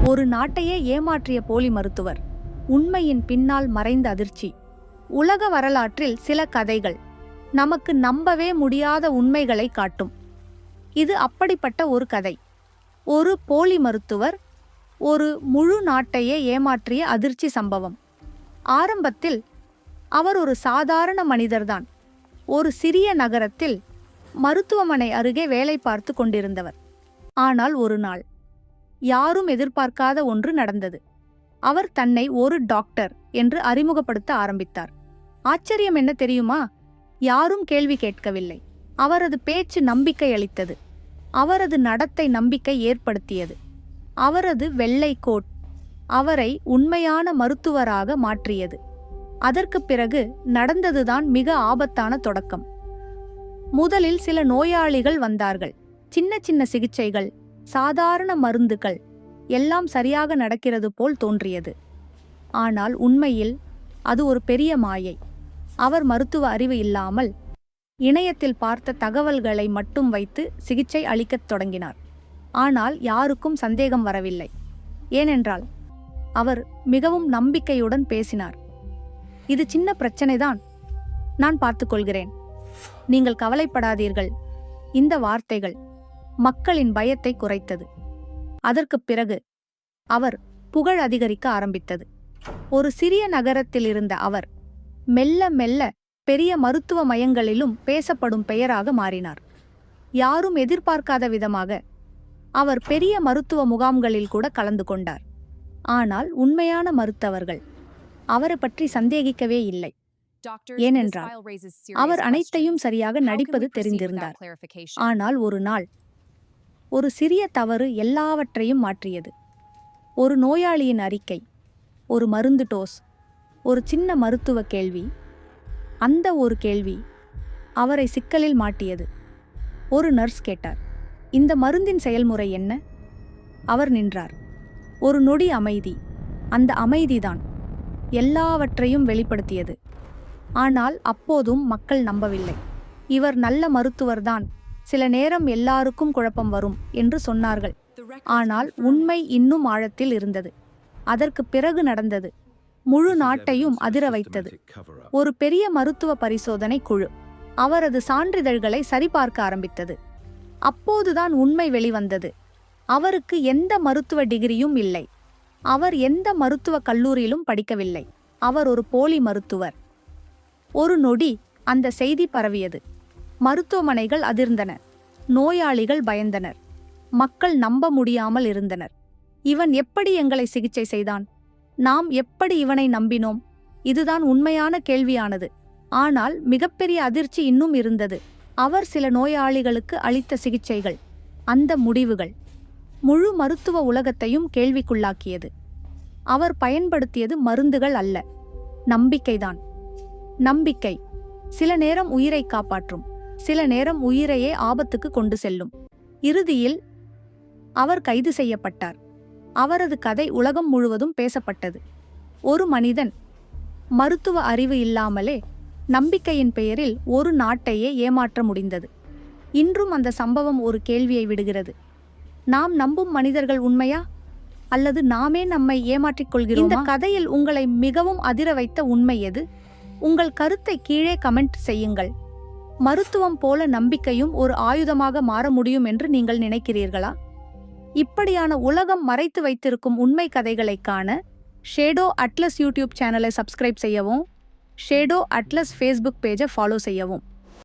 ஒரு நாட்டையே ஏமாற்றிய போலி மருத்துவர். உண்மையின் பின்னால் மறைந்த அதிர்ச்சி. உலக வரலாற்றில் சில கதைகள் நமக்கு நம்பவே முடியாத உண்மைகளை காட்டும். இது அப்படிப்பட்ட ஒரு கதை. ஒரு போலி மருத்துவர் ஒரு முழு நாட்டையே ஏமாற்றிய அதிர்ச்சி சம்பவம். ஆரம்பத்தில் அவர் ஒரு சாதாரண மனிதர்தான். ஒரு சிறிய நகரத்தில் மருத்துவமனை அருகே வேலை பார்த்து கொண்டிருந்தவர். ஆனால் ஒரு நாள் யாரும் எதிர்பார்க்காத ஒன்று நடந்தது. அவர் தன்னை ஒரு டாக்டர் என்று அறிமுகப்படுத்த ஆரம்பித்தார். ஆச்சரியம் என்ன தெரியுமா? யாரும் கேள்வி கேட்கவில்லை. அவரது பேச்சு நம்பிக்கை அளித்தது. அவரது நடத்தை நம்பிக்கை ஏற்படுத்தியது. அவரது வெள்ளை கோட் அவரை உண்மையான மருத்துவராக மாற்றியது. அதற்குப் பிறகு நடந்ததுதான் மிக ஆபத்தான தொடக்கம். முதலில் சில நோயாளிகள் வந்தார்கள். சின்ன சின்ன சிகிச்சைகள், சாதாரண மருந்துகள், எல்லாம் சரியாக நடக்கிறது போல் தோன்றியது. ஆனால் உண்மையில் அது ஒரு பெரிய மாயை. அவர் மருத்துவ அறிவு இல்லாமல் இணையத்தில் பார்த்த தகவல்களை மட்டும் வைத்து சிகிச்சை அளிக்கத் தொடங்கினார். ஆனால் யாருக்கும் சந்தேகம் வரவில்லை. ஏனென்றால் அவர் மிகவும் நம்பிக்கையுடன் பேசினார். இது சின்ன பிரச்சனைதான், நான் பார்த்துக்கொள்கிறேன், நீங்கள் கவலைப்படாதீர்கள். இந்த வார்த்தைகள் மக்களின் பயத்தை குறைத்தது. அதற்குப் பிறகு அவர் புகழ் அதிகரிக்க ஆரம்பித்தது. ஒரு சிறிய நகரத்தில் இருந்த அவர் மெல்ல மெல்ல பெரிய மருத்துவ மையங்களிலும் பேசப்படும் பெயராக மாறினார். யாரும் எதிர்பார்க்காத விதமாக அவர் பெரிய மருத்துவ முகாம்களில் கூட கலந்து கொண்டார். ஆனால் உண்மையான மருத்துவர்கள் அவரை பற்றி சந்தேகிக்கவே இல்லை. ஏனென்றால் அவர் அனைத்தையும் சரியாக நடிப்பது தெரிந்திருந்தார். ஆனால் ஒரு நாள் ஒரு சிறிய தவறு எல்லாவற்றையும் மாற்றியது. ஒரு நோயாளியின் அறிக்கை, ஒரு மருந்து டோஸ், ஒரு சின்ன மருத்துவ கேள்வி. அந்த ஒரு கேள்வி அவரை சிக்கலில் மாட்டியது. ஒரு நர்ஸ் கேட்டார், இந்த மருந்தின் செயல்முறை என்ன? அவர் நின்றார். ஒரு நொடி அமைதி. அந்த அமைதிதான் எல்லாவற்றையும் வெளிப்படுத்தியது. ஆனால் அப்போதும் மக்கள் நம்பவில்லை. இவர் நல்ல மருத்துவர்தான், சில நேரம் எல்லாருக்கும் குழப்பம் வரும் என்று சொன்னார்கள். ஆனால் உண்மை இன்னும் ஆழத்தில் இருந்தது. அதற்கு பிறகு நடந்தது முழு நாட்டையும் அதிர வைத்தது. ஒரு பெரிய மருத்துவ பரிசோதனை குழு அவரது சான்றிதழ்களை சரிபார்க்க ஆரம்பித்தது. அப்போதுதான் உண்மை வெளிவந்தது. அவருக்கு எந்த மருத்துவ டிகிரியும் இல்லை. அவர் எந்த மருத்துவ கல்லூரியிலும் படிக்கவில்லை. அவர் ஒரு போலி மருத்துவர். ஒரு நொடி அந்த செய்தி பரவியது. மருத்துவமனைகள் அதிர்ந்தன. நோயாளிகள் பயந்தனர். மக்கள் நம்ப முடியாமல் இருந்தனர். இவன் எப்படி எங்களை சிகிச்சை செய்தான்? நாம் எப்படி இவனை நம்பினோம்? இதுதான் உண்மையான கேள்வியானது. ஆனால் மிகப்பெரிய அதிர்ச்சி இன்னும் இருந்தது. அவர் சில நோயாளிகளுக்கு அளித்த சிகிச்சைகள், அந்த முடிவுகள் முழு மருத்துவ உலகத்தையும் கேள்விக்குள்ளாக்கியது. அவர் பயன்படுத்தியது மருந்துகள் அல்ல, நம்பிக்கைதான். நம்பிக்கை சில நேரம் உயிரை காப்பாற்றும், சில நேரம் உயிரையே ஆபத்துக்கு கொண்டு செல்லும். இறுதியில் அவர் கைது செய்யப்பட்டார். அவரது கதை உலகம் முழுவதும் பேசப்பட்டது. ஒரு மனிதன் மருத்துவ அறிவு இல்லாமலே நம்பிக்கையின் பெயரில் ஒரு நாட்டையே ஏமாற்ற முடிந்தது. இன்றும் அந்த சம்பவம் ஒரு கேள்வியை விடுகிறது. நாம் நம்பும் மனிதர்கள் உண்மையா, அல்லது நாமே நம்மை ஏமாற்றிக் கொள்கிறோமா? இந்த கதையில் உங்களை மிகவும் அதிர வைத்த உண்மை எது? உங்கள் கருத்தை கீழே கமெண்ட் செய்யுங்கள். மருத்துவம் போல நம்பிக்கையும் ஒரு ஆயுதமாக மாற முடியும் என்று நீங்கள் நினைக்கிறீர்களா? இப்படியான உலகம் மறைத்து வைத்திருக்கும் உண்மை கதைகளை காண ஷேடோ அட்லஸ் யூடியூப் சேனலை சப்ஸ்கிரைப் செய்யவும், ஷேடோ அட்லஸ் ஃபேஸ்புக் பேஜை ஃபாலோ செய்யவும்.